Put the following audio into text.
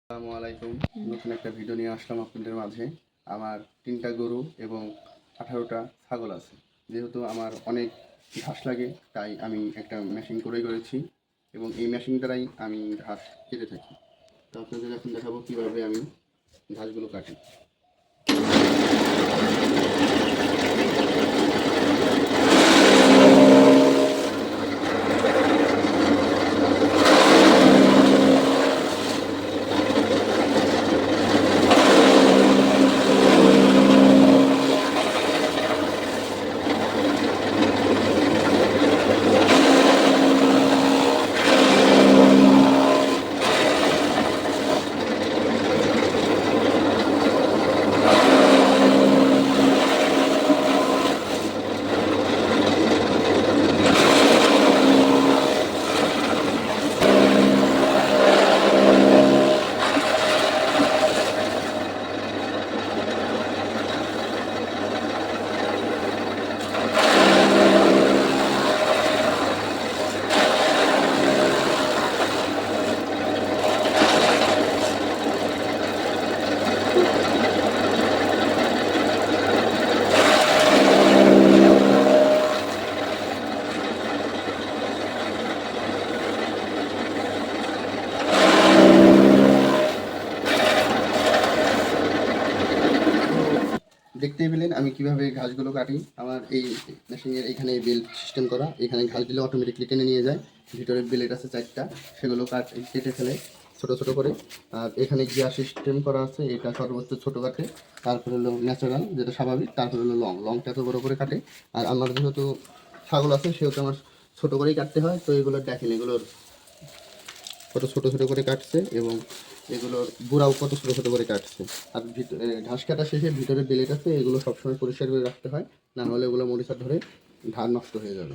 আসসালামু আলাইকুম। নতুন একটা ভিডিও নিয়ে আসলাম আপনাদের মাঝে। আমার ৩টা গরু এবং ১৮টা ছাগল আছে। যেহেতু আমার অনেক ঘাস লাগে তাই আমি একটা মেশিন করেছি এবং এই মেশিন দ্বারাই আমি ঘাস কেটে থাকি। তো আপনাদের এখন দেখাবো কীভাবে আমি ঘাসগুলো কাটি। দেখতেই পেলেন আমি কিভাবে ঘাসগুলো কাটি। আমার এই মেশিনের এখানে বেল্ট সিস্টেম করা, এখানে ঘাস দিলে অটোমেটিকলি টেনে নিয়ে যায়। ভিতরে বেল্ট আছে 4টা, সেগুলো কেটে ফেলে ছোট ছোট করে। আর এখানে গিয়ার সিস্টেম করা আছে, এটা সর্বোচ্চ ছোট কাটে। তারপরে হলো ন্যাচারাল যেটা স্বাভাবিক, তারপরে হলো লংটা এত বড় করে কাটে। আর আমার যেহেতু ছাগল আছে সেহেতু আমার ছোট করেই কাটতে হয়। তো এগুলোর দেখেন, এগুলোর কত ছোট ছোট করে কাটছে এবং এগুলোর গোড়াও কত ছোট ছোট করে কাটছে। আর ঘাস কাটা শেষে ভিতরে বেলেট আছে, এগুলো সবসময় পরিষ্কার করে রাখতে হয়, না হলে এগুলো মরিচা ধরে ধান নষ্ট হয়ে যাবে।